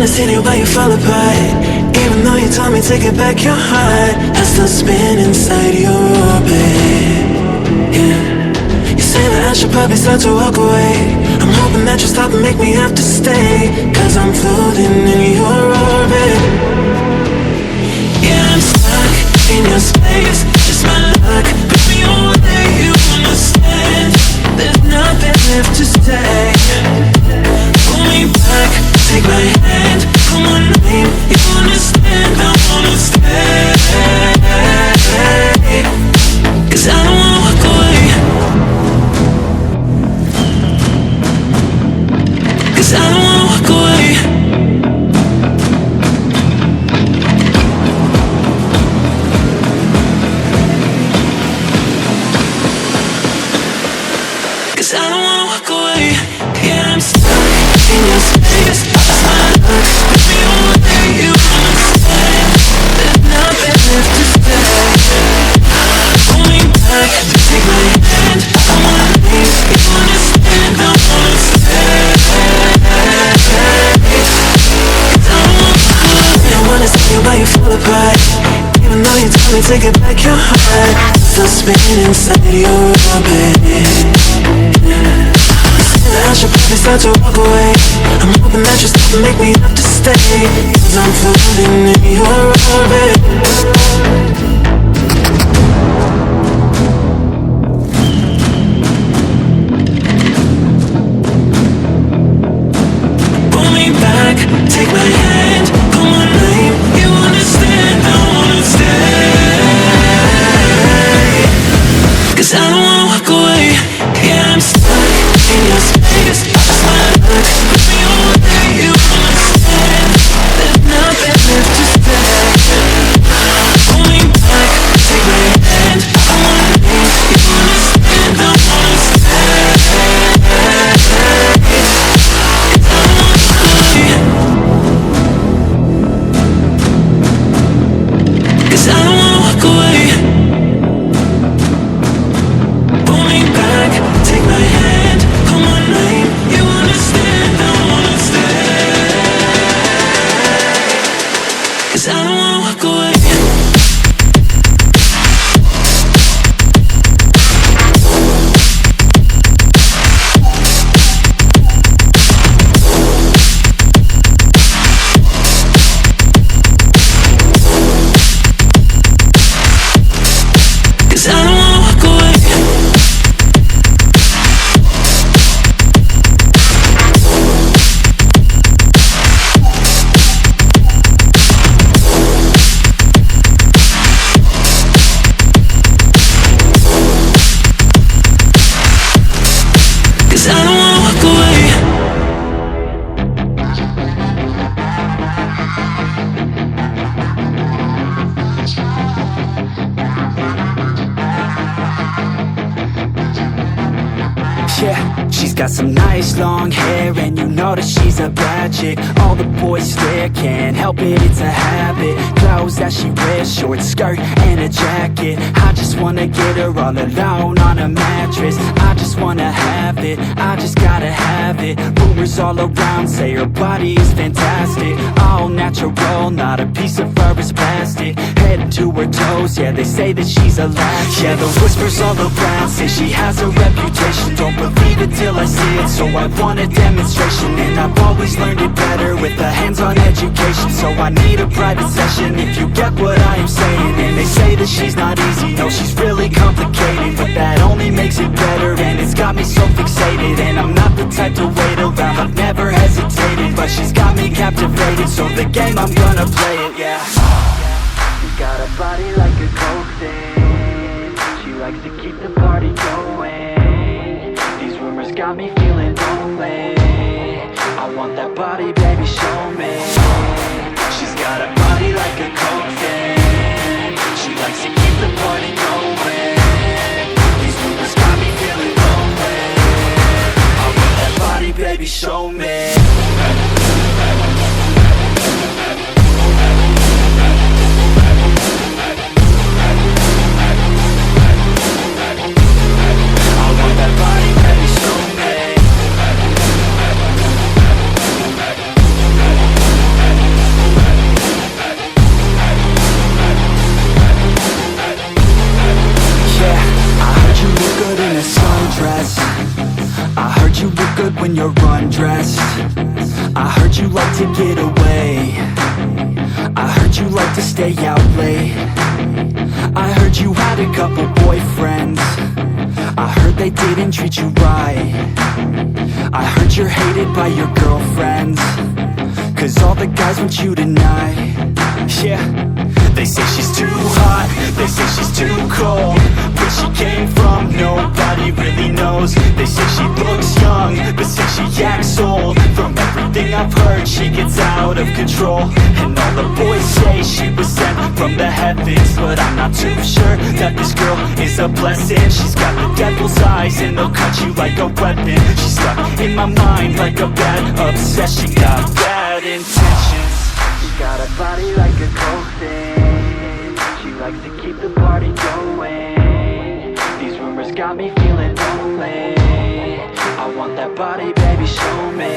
wanna see you but you fall apart. Even though you told me to get back your heart, I still spin inside your orbit. Yeah. You say that I should probably start to walk away. I'm hoping that you stop and make me have to stay, cause I'm floating in your orbit. Yeah, I'm stuck in your space, just my luck. Push me away, you understand. There's nothing left to say. Pull me back, take my hand, call my name, you understand. I wanna stay, cause I don't wanna walk away, cause I don't wanna walk away. Cause I don't wanna walk away. Yeah, I'm stuck in your space, just my luck. Push me away, you understand. There's nothing left to say. Pull me back, take my hand, I wanna leave, you understand. I wanna stay, cause I don't wanna walk away. I wanna see you but you fall apart. Even though you told me to get back your heart, still spinning inside your orbit. I should probably start to walk away. I'm hoping that you stop and make me have to stay, cause I'm floating in your orbit. Pull me back, take my hand, call my name, you understand. I wanna stay, cause I don't wanna walk away. Yeah, I'm stuck in your space, just my luck. Push me away, you understand. There's nothing left to say. Pull me back, take my hand, I wanna leave, you understand. I wanna stay, cause I don't wanna stay, cause I don't wanna walk away. Pull me back, take my hand, call my name, you understand. I wanna stay, cause I don't wanna walk away. Cause I don't wanna walk away. Cause I don't wanna walk away. Yeah, she's got some nice long hair, and you know that she's a bad chick. All the boys stare, can't help it, it's a habit. Clothes that she wears, short skirt and a jacket. I just wanna get her all alone on a mattress. I just wanna have it, I just gotta have it. Rumors all around say her body is fantastic. All natural, not a piece of fur is plastic. Head to her toes, yeah, they say that she's a latch. Yeah, the whispers all around say she has a reputation. Don't believe it till I see it, so I want a demonstration. And I've always learned it better with a hands-on education. So I need a private session if you get what I am saying. And they say that she's not easy, no, she's really complicated. But that only makes it better, and it's got me so fixated. And I'm not the type to wait around, I've never hesitated. But she's got me captivated, so the game, I'm gonna play it, yeah. She's got a body like a coke thing. She likes to keep the party going. These rumors got me feeling lonely. I want that body, baby, show me. She's got a body like a coke thing. She likes to keep the party going. These rumors got me feeling lonely. I want that body, baby, show me. when you're undressed. I heard you like to get away. I heard you like to stay out late. I heard you had a couple boyfriends. I heard they didn't treat you right. I heard you're hated by your girlfriends, 'cause all the guys want you tonight. Yeah, they say she's too hot, they say she's too cold. Where she came from, nobody really knows. They say she looks young, but say she acts old. From everything I've heard, she gets out of control. And all the boys say she was sent from the heavens, but I'm not too sure that this girl is a blessing. She's got the devil's eyes and they'll cut you like a weapon. She's stuck in my mind like a bad obsession. Got bad intentions. She's got a body like a coffin. She likes to keep the party going. These rumors got me feeling lonely. I want that body, baby, show me.